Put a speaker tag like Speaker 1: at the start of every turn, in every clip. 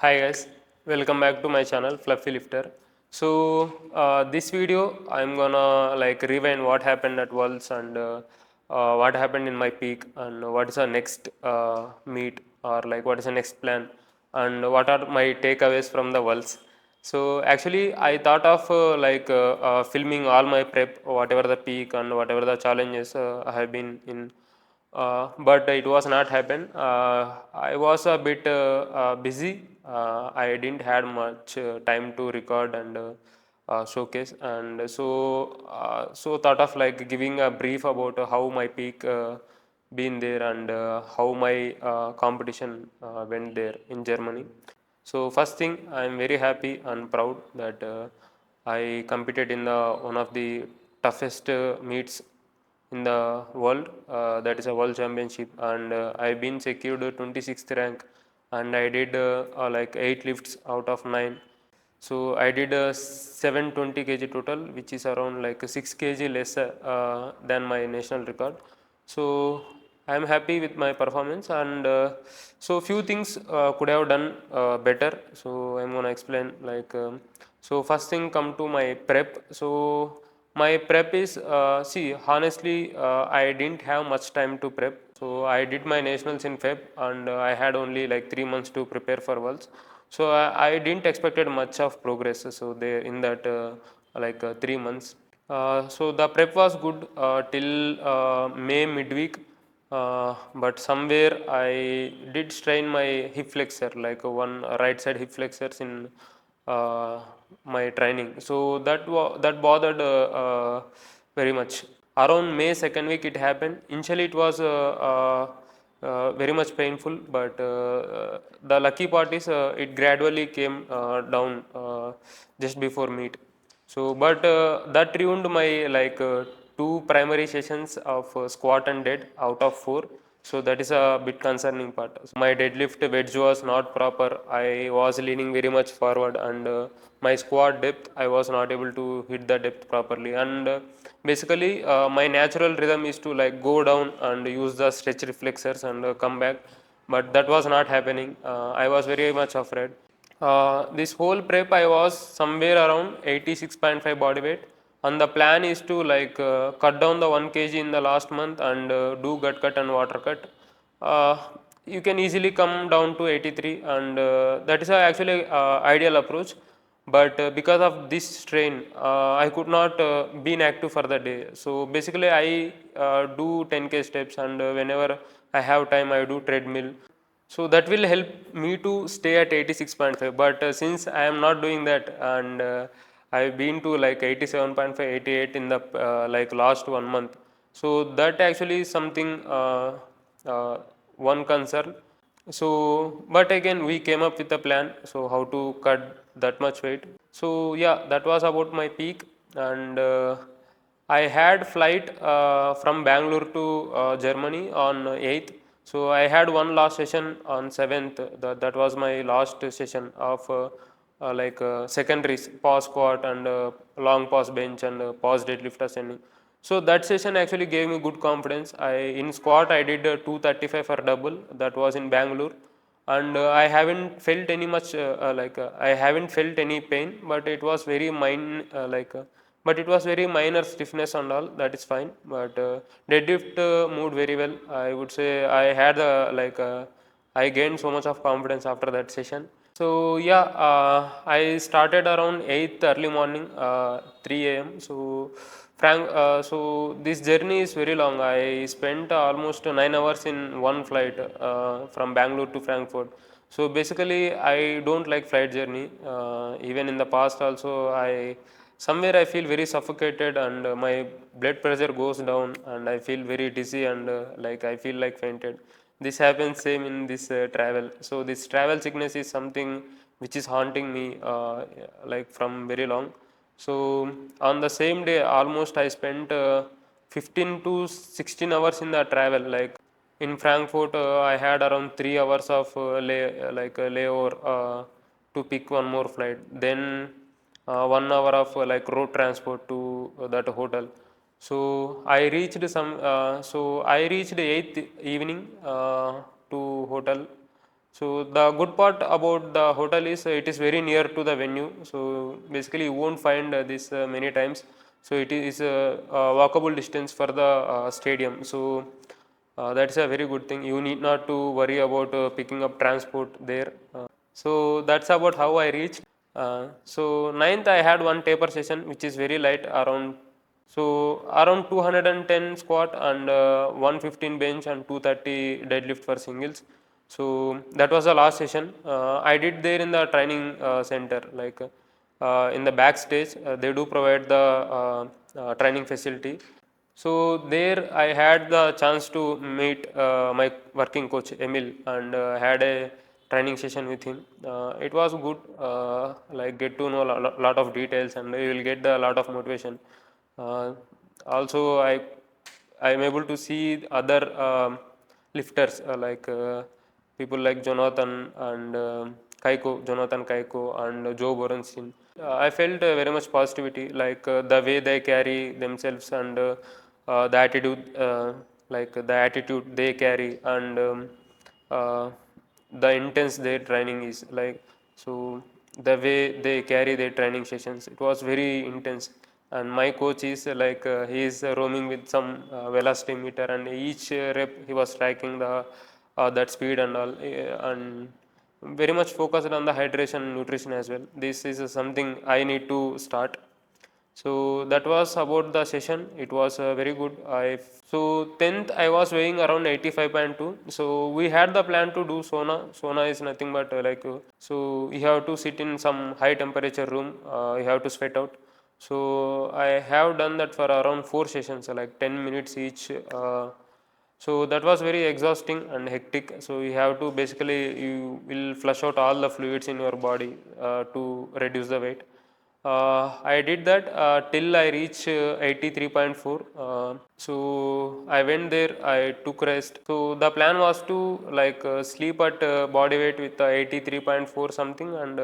Speaker 1: Hi guys, welcome back to my channel Fluffy Lifter. So this video I'm gonna rewind what happened at Worlds and what happened in my peak and what is our next meet or what is the next plan and what are my takeaways from the Worlds. So actually I thought of filming all my prep, whatever the peak and whatever the challenges I have been in, but it was not happen. I was a bit busy. I didn't had much time to record and showcase, and so thought of giving a brief about how my peak been there and how my competition went there in Germany. So first thing, I am very happy and proud that I competed in the one of the toughest meets in the world, that is a world championship, and I've been secured 26th rank, and I did 8 lifts out of 9. So I did 720 kg total, which is around 6 kg less than my national record. So I am happy with my performance, and so few things could have done better. So I'm gonna explain so first thing come to my prep. So my prep is see honestly I didn't have much time to prep. So I did my nationals in Feb, and I had only 3 months to prepare for Worlds. So I didn't expected much of progress. So there in that 3 months. So the prep was good till May midweek, but somewhere I did strain my hip flexor, like one right side hip flexors in uh, my training. So that bothered very much. Around May second week it happened. Initially it was very much painful, but the lucky part is it gradually came down just before meet. So, but that ruined my two primary sessions of squat and dead out of 4. So that is a bit concerning part. So my deadlift wedge was not proper. I was leaning very much forward, and my squat depth I was not able to hit the depth properly. And basically, my natural rhythm is to go down and use the stretch reflexors and come back, but that was not happening. I was very much afraid. This whole prep I was somewhere around 86.5 body weight, and the plan is to cut down the 1 kg in the last month and do gut cut and water cut. Uh, you can easily come down to 83, and that is actually ideal approach. But because of this strain, I could not be inactive for the day. So basically, I do 10k steps, and whenever I have time, I do treadmill. So that will help me to stay at 86.5. But since I am not doing that, and I've been to 87.5, 88 in the last 1 month. So that actually is something one concern. So, but again, we came up with a plan. So how to cut that much weight. So yeah, that was about my peak, and I had flight from Bangalore to Germany on 8th. So I had one last session on 7th. That was my last session of secondaries, pause squat and long pause bench and pause deadlift ascending. So that session actually gave me good confidence. I in squat I did 235 for double. That was in Bangalore, and I haven't felt any much I haven't felt any pain, but it was very but it was very minor stiffness and all. That is fine. But deadlift moved very well. I would say I had I gained so much of confidence after that session. So yeah, I started around 8th early morning, 3 a.m. So so this journey is very long. I spent almost 9 hours in one flight from Bangalore to Frankfurt. So basically, I don't like flight journey. Even in the past also, I somewhere I feel very suffocated, and my blood pressure goes down, and I feel very dizzy, and I feel like fainted. This happens same in this travel. So this travel sickness is something which is haunting me from very long. So on the same day, almost I spent 15 to 16 hours in the travel. Like in Frankfurt, I had around 3 hours of layover to pick one more flight. Then 1 hour of road transport to that hotel. So I reached So I reached 8th evening to hotel. So the good part about the hotel is it is very near to the venue. So basically you won't find this many times. So it is a walkable distance for the stadium. So that's a very good thing. You need not to worry about picking up transport there. So that's about how I reached. So ninth I had one taper session which is very light, around 210 squat and 115 bench and 230 deadlift for singles. So that was the last session. I did there in the training center, like in the backstage. They do provide the training facility. So there I had the chance to meet my working coach Emil and had a training session with him. It was good, like get to know a lot of details and you will get a lot of motivation. Uh, Also, I am able to see other lifters people like Jonathan and Jonathan Kaiko and Joe Borenstein. I felt very much positivity, like the way they carry themselves and the attitude, the attitude they carry and uh, the intense their training is like. So the way they carry their training sessions, it was very intense. And my coach is he is roaming with some velocity meter, and each rep he was tracking the that speed and all, and very much focused on the hydration and nutrition as well. This is something I need to start. So that was about the session. It was very good. So 10th I was weighing around 85.2. So we had the plan to do sauna. Sauna is nothing but so you have to sit in some high temperature room. You have to sweat out. So I have done that for around 4 sessions, like 10 minutes each. So that was very exhausting and hectic. So you have to basically you will flush out all the fluids in your body to reduce the weight. I did that till I reached 83.4. So I went there, I took rest. So the plan was to sleep at body weight with 83.4 something, and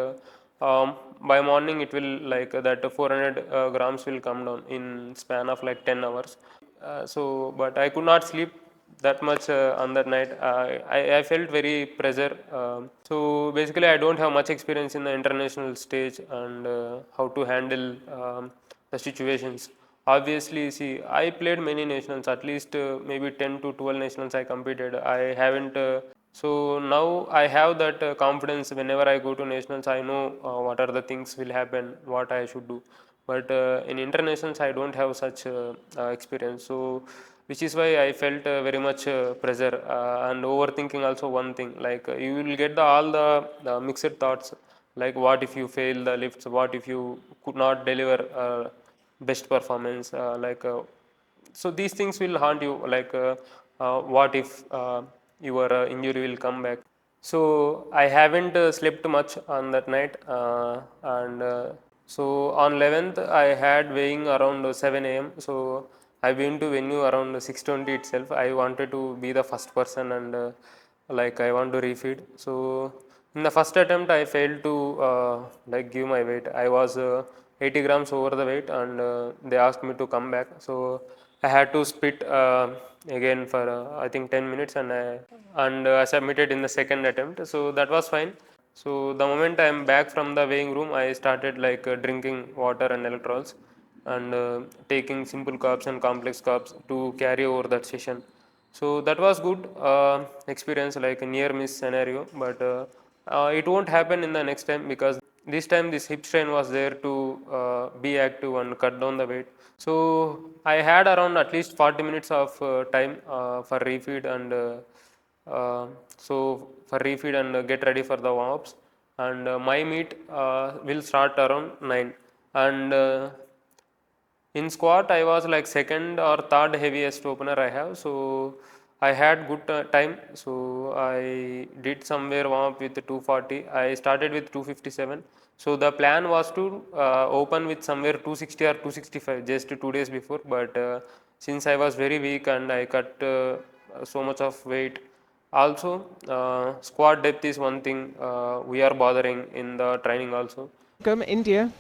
Speaker 1: by morning it will that 400 grams will come down in span of like 10 hours. But I could not sleep that much on that night. I felt very pressure. So basically, I don't have much experience in the international stage and how to handle the situations. Obviously, see, I played many nationals, at least maybe 10 to 12 nationals I competed. I haven't. So now I have that confidence. Whenever I go to nationals, I know what are the things will happen, what I should do. But in internationals, I don't have such experience. So which is why I felt very much pressure and overthinking. Also, one thing, you will get all the mixed thoughts, like what if you fail the lifts, what if you could not deliver best performance, so these things will haunt you, what if your injury will come back. So I haven't slept much on that night, and so on 11th I had weighing around 7 a.m. So I went to venue around 6:20 itself. I wanted to be the first person, and I want to refeed. So in the first attempt I failed to give my weight. I was 80 grams over the weight, and they asked me to come back. So I had to spit again for I think 10 minutes, and I submitted in the second attempt. So that was fine. So the moment I am back from the weighing room, I started drinking water and electrolytes, and taking simple carbs and complex carbs to carry over that session. So that was good experience, like a near miss scenario, but it won't happen in the next time, because this time this hip strain was there to be active and cut down the weight. So I had around at least 40 minutes of time for refeed and get ready for the warm-ups, and my meet will start around 9. And in squat I was like second or third heaviest opener I have. So I had good time. So I did somewhere warm up with 240. I started with 257. So the plan was to open with somewhere 260 or 265 just 2 days before, but since I was very weak and I cut so much of weight. Also, squat depth is one thing we are bothering in the training also.
Speaker 2: India,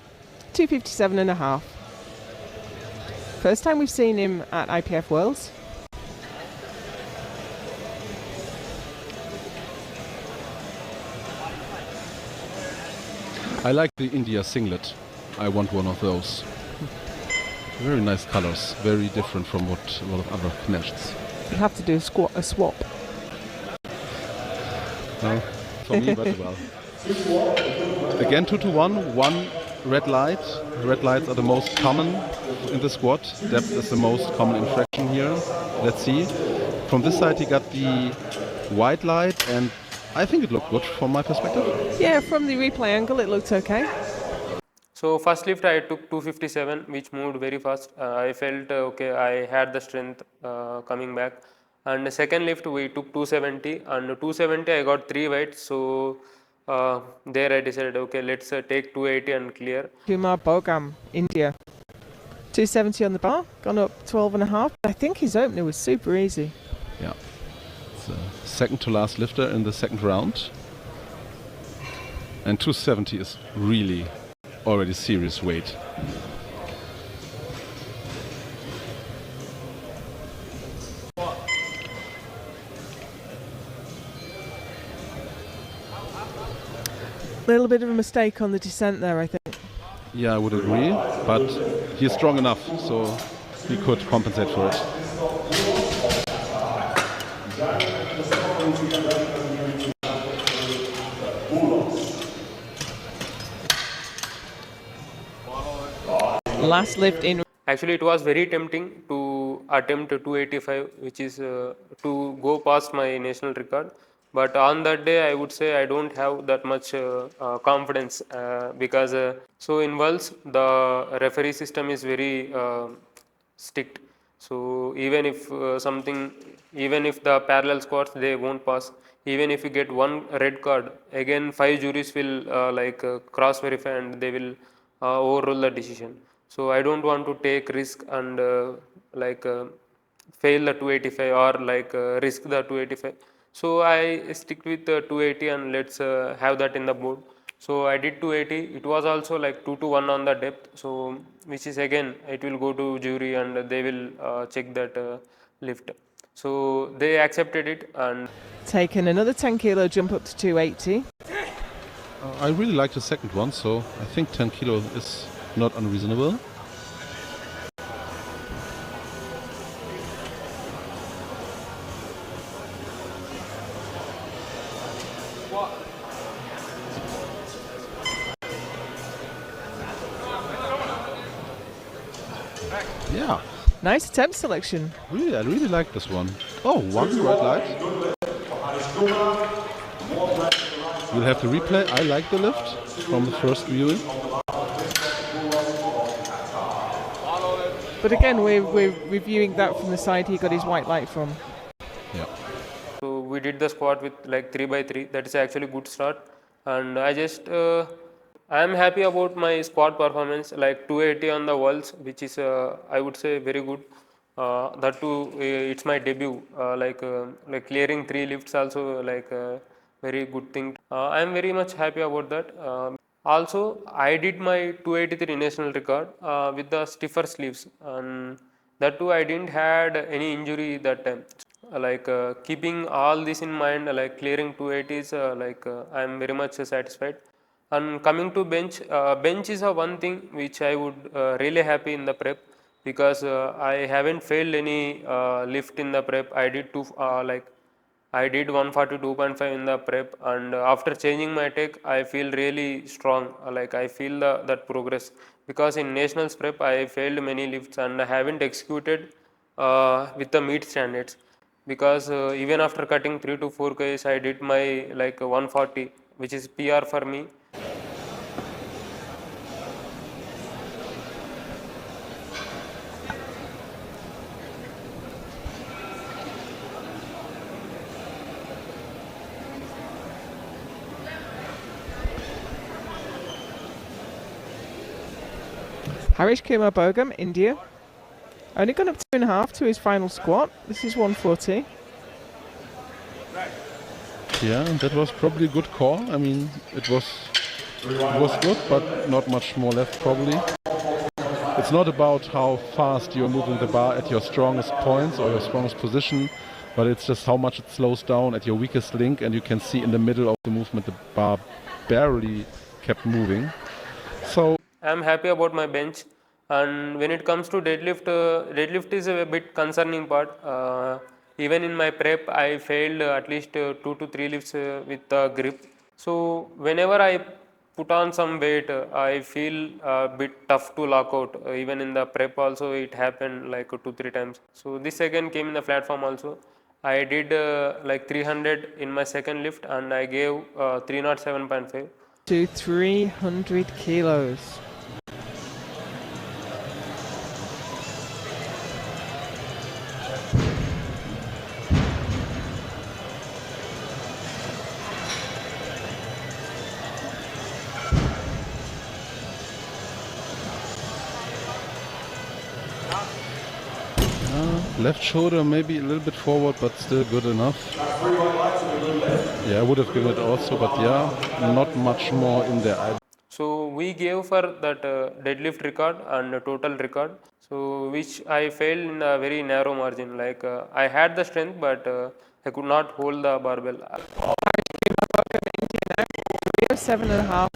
Speaker 2: 257 and a half. First time we've seen him at IPF Worlds.
Speaker 3: I like the India singlet. I want one of those. Very nice colors. Very different from what a lot of other knechts.
Speaker 2: You have to do a swap.
Speaker 3: No, for me, but well. Again, 2-to-1. One red light. Red lights are the most common in the squat. Depth is the most common infraction here. Let's see. From this side, he got the white light, and I think it looked good from my perspective.
Speaker 2: Yeah, from the replay angle, it looked okay.
Speaker 1: So first lift I took 257, which moved very fast. I felt okay, I had the strength coming back. And the second lift we took 270, and 270 I got 3 weights. So there I decided, okay, let's take 280 and clear.
Speaker 2: Kumar Bogam, India. 270 on the bar, gone up 12.5. I think his opener was super easy.
Speaker 3: Yeah. It's the second to last lifter in the second round. And 270 is really already serious weight.
Speaker 2: Little bit of a mistake on the descent there, I think.
Speaker 3: Yeah, I would agree, but he's strong enough, so he could compensate for it.
Speaker 2: Last lift in.
Speaker 1: Actually, it was very tempting to attempt 285, which is to go past my national record. But on that day, I would say I don't have that much confidence because so in Worlds, the referee system is very strict. So even if even if the parallel squats, they won't pass. Even if you get one red card, again 5 juries will cross verify and they will overrule the decision. So I don't want to take risk and fail the 285 or risk the 285. So I stick with 280 and let's have that in the board. So I did 280. It was also like 2-to-1 on the depth. So which is again it will go to jury and they will check that lift. So they accepted it and
Speaker 2: Taken another 10 kilo jump up to 280.
Speaker 3: I really like the second one, so I think 10 kilo is not unreasonable. Yeah.
Speaker 2: Nice attempt selection.
Speaker 3: Really, I really like this one. Oh, one red light. We'll have to replay. I like the lift from the first viewing.
Speaker 2: But again, we're reviewing that from the side he got his white light from.
Speaker 3: Yeah.
Speaker 1: so we did the squat with like 3x3. That is actually good start. And I just I am happy about my squat performance, like 280 on the Worlds, which is I would say very good. That too, it's my debut. Like clearing 3 lifts also like a very good thing. I am very much happy about that. Also, I did my 283 national record with the stiffer sleeves, and that too I didn't had any injury that time. Keeping all this in mind, like clearing 280s, I am very much satisfied. And coming to bench, bench is a one thing which I would really happy in the prep, because I haven't failed any lift in the prep. I did I did 142.5 in the prep, and after changing my tech, I feel really strong. I feel that progress, because in nationals prep I failed many lifts and I haven't executed with the meet standards, because even after cutting 3 to 4 kgs, I did my 140, which is PR for me.
Speaker 2: Harish Kumar Bogam, India. Only gone up 2.5 to his final squat. This is 140.
Speaker 3: Yeah, that was probably a good call. I mean, it was good, but not much more left probably. It's not about how fast you're moving the bar at your strongest points or your strongest position, but it's just how much it slows down at your weakest link, and you can see in the middle of the movement the bar barely kept moving. So
Speaker 1: I'm happy about my bench, and when it comes to deadlift, deadlift is a bit concerning part. Even in my prep, I failed at least 2 to 3 lifts with the grip. So whenever I put on some weight, I feel a bit tough to lock out. Even in the prep also, it happened like 2 3 times. So this again came in the platform also. I did like 300 in my second lift, and I gave 307.5.
Speaker 2: To 300 kilos.
Speaker 3: left shoulder maybe a little bit forward, but still good enough. Yeah, I would have given it also, but yeah, not much more in there.
Speaker 1: So we gave for that deadlift record and total record. So which I failed in a very narrow margin. Like I had the strength, but I could not hold the barbell.
Speaker 2: 307.5.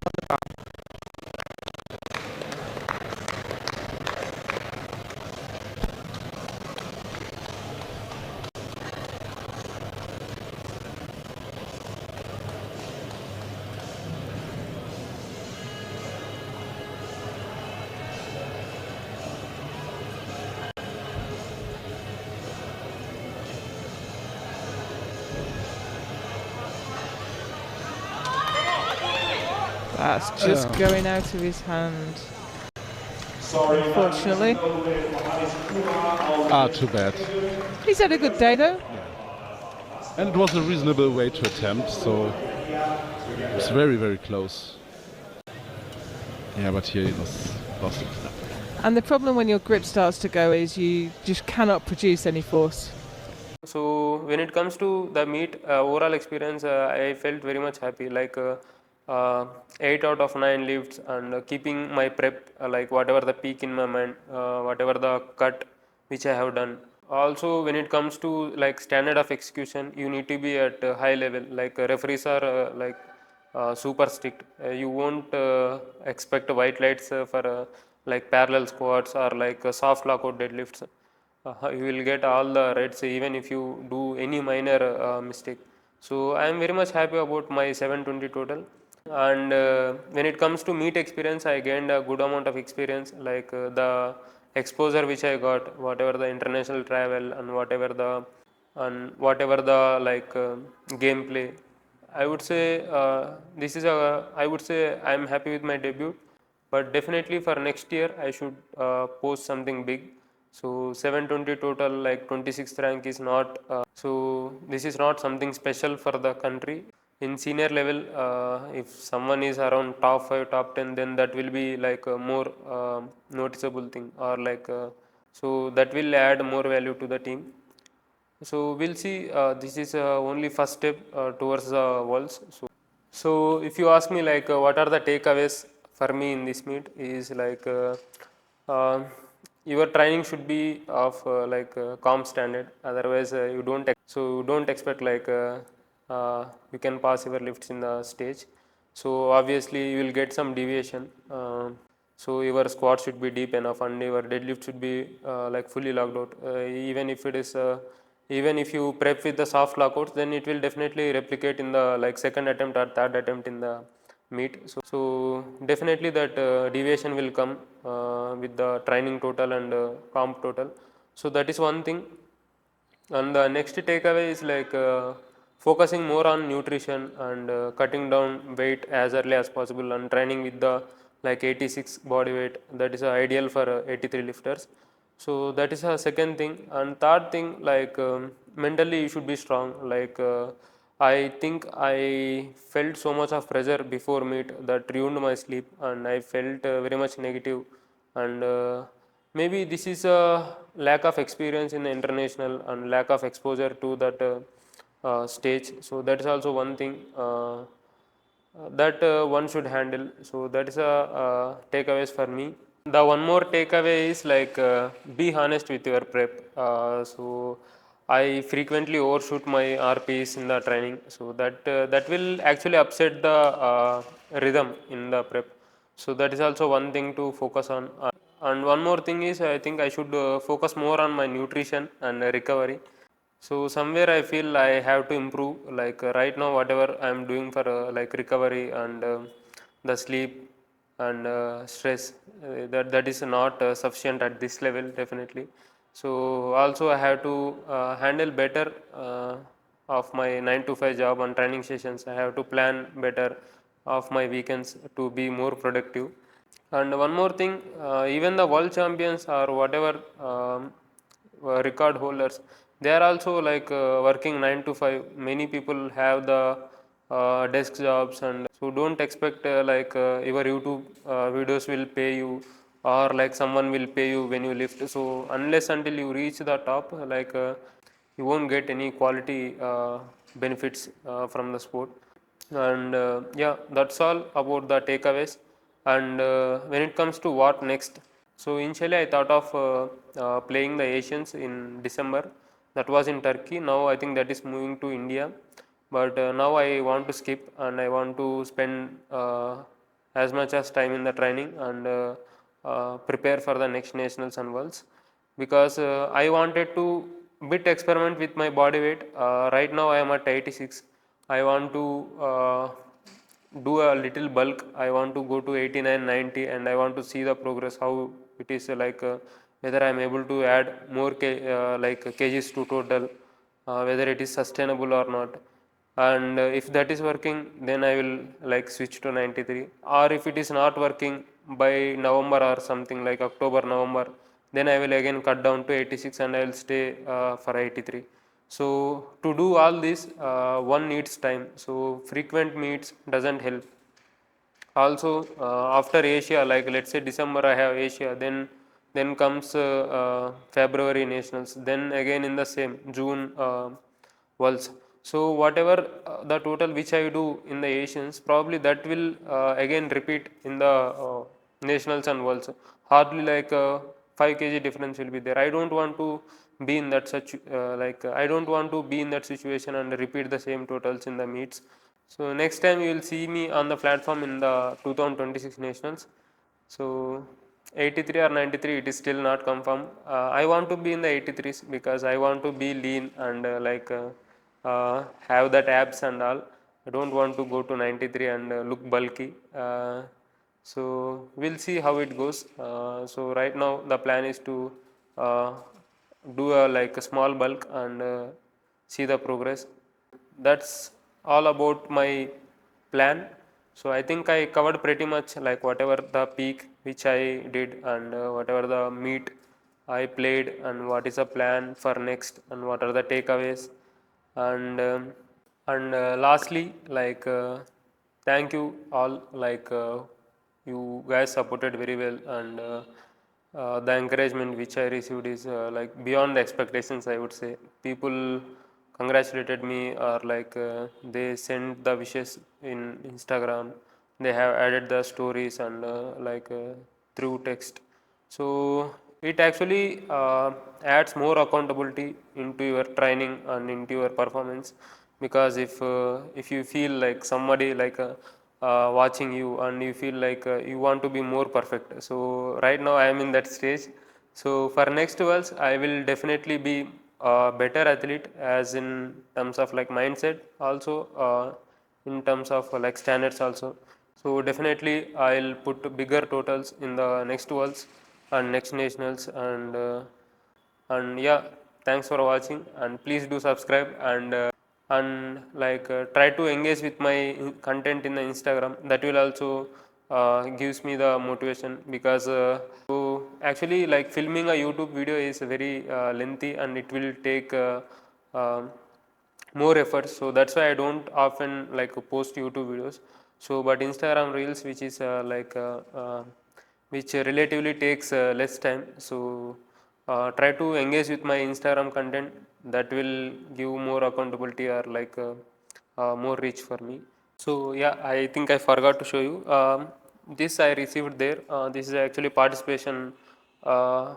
Speaker 2: That's just going out of his hand. Unfortunately.
Speaker 3: Too bad.
Speaker 2: He's had a good day though.
Speaker 3: And it was a reasonable way to attempt, so it's very, very close. Yeah, but here he lost it.
Speaker 2: And the problem when your grip starts to go is you just cannot produce any force.
Speaker 1: So when it comes to the meet overall experience, I felt very much happy. Like 8 out of 9 lifts, and keeping my prep like whatever the peak in my mind, whatever the cut which I have done. Also, when it comes to like standard of execution, you need to be at a high level. Like referees are like super strict. You won't expect white lights for like parallel squats or like soft lockout deadlifts. You will get all the reds even if you do any minor mistake. So I am very much happy about my 720 total. And when it comes to meet experience, I gained a good amount of experience, like the exposure which I got, whatever the international travel and whatever the like gameplay. I would say I would say I am happy with my debut, but definitely for next year I should post something big. So 720 total, like 26th rank is not. So this is not something special for the country. In senior level, if someone is around top 5, top 10, then that will be like a more noticeable thing, or like so that will add more value to the team. So we'll see. This is only first step towards the worlds. So if you ask me like what are the takeaways for me in this meet, is like uh, your training should be of like calm standard. Otherwise, you don't expect like you can pass your lifts in the stage. So obviously you will get some deviation. So your squat should be deep enough, and your deadlift should be like fully locked out. Even if it is even if you prep with the soft lockouts, then it will definitely replicate in the like second attempt or third attempt in the meet. So definitely that deviation will come with the training total and comp total. So that is one thing. And the next takeaway is like focusing more on nutrition and cutting down weight as early as possible, and training with the like 86 body weight, that is ideal for 83 lifters. So that is a second thing. And third thing, like mentally you should be strong. Like I think I felt so much of pressure before meet that ruined my sleep, and I felt very much negative. And maybe this is a lack of experience in the international and lack of exposure to that stage. So that is also one thing that one should handle. So that is a takeaways for me. The one more takeaway is like be honest with your prep. So I frequently overshoot my RPs in the training, so that will actually upset the rhythm in the prep. So that is also one thing to focus on. And one more thing is, I think I should focus more on my nutrition and recovery. So somewhere I feel I have to improve. Like right now, whatever I am doing for like recovery and the sleep and stress, that is not sufficient at this level, definitely. So also I have to handle better of my 9 to 5 job and training sessions. I have to plan better of my weekends to be more productive. And one more thing, even the world champions or whatever record holders, they are also like working 9 to 5. Many people have the desk jobs, and so don't expect like your YouTube videos will pay you, or like someone will pay you when you lift. So unless until you reach the top, like you won't get any quality benefits from the sport. And yeah, that's all about the takeaways. And when it comes to what next, so initially I thought of playing the Asians in December. That was in Turkey. Now I think that is moving to India, but now I want to skip and I want to spend as much as time in the training and prepare for the next nationals and worlds, because I wanted to bit experiment with my body weight. Right now I am at 86. I want to do a little bulk. I want to go to 89, 90, and I want to see the progress, how it is like whether I am able to add more like kgs to total, whether it is sustainable or not. And if that is working, then I will like switch to 93. Or if it is not working by November or something like October, November, then I will again cut down to 86 and I will stay for 83. So to do all this, one needs time. So frequent meets doesn't help. Also after Asia, like let's say December I have Asia, then comes February nationals, then again in the same June worlds. So whatever the total which I do in the Asians, probably that will again repeat in the nationals and worlds. Hardly like 5 kg difference will be there. I don't want to be in that such like I don't want to be in that situation and repeat the same totals in the meets. So next time you will see me on the platform in the 2026 nationals. So 83 or 93, it is still not confirmed. I want to be in the 83s because I want to be lean and like have that abs and all. I don't want to go to 93 and look bulky. So we'll see how it goes. So right now the plan is to uh, do a like a small bulk and see the progress. That's all about my plan. So I think I covered pretty much like whatever the peak which I did and whatever the meet I played and what is the plan for next and what are the takeaways. And lastly, like thank you all, like you guys supported very well, and the encouragement which I received is like beyond the expectations, I would say. People congratulated me, or like they sent the wishes in Instagram. They have added the stories and like through text. So it actually adds more accountability into your training and into your performance, because if you feel like somebody like watching you and you feel like you want to be more perfect. So right now I am in that stage. So for next worlds I will definitely be a better athlete, as in terms of like mindset, also in terms of like standards also. So definitely I'll put bigger totals in the next worlds and next nationals. And yeah, thanks for watching, and please do subscribe, and like try to engage with my content in the Instagram. That will also gives me the motivation, because so actually like filming a YouTube video is very lengthy and it will take more effort. So that's why I don't often like post YouTube videos. So but Instagram reels, which is which relatively takes less time. So try to engage with my Instagram content. That will give more accountability, or like more reach for me. So yeah, I think I forgot to show you this I received there. This is actually participation uh,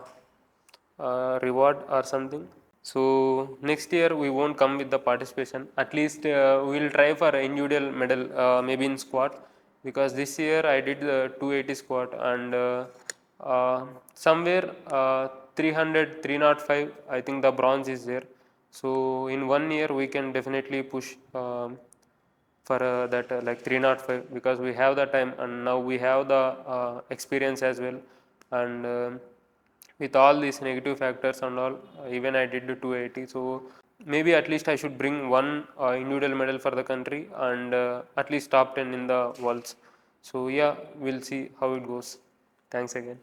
Speaker 1: reward or something. So next year we won't come with the participation. At least we will try for individual medal, maybe in squat. because this year I did the 280 squat and somewhere 300 305 I think the bronze is there. So in 1 year we can definitely push for that like 305, because we have the time and now we have the experience as well. And with all these negative factors and all, even I did the 280. So maybe at least I should bring one individual medal for the country and at least top 10 in the worlds. So yeah, we'll see how it goes. Thanks again.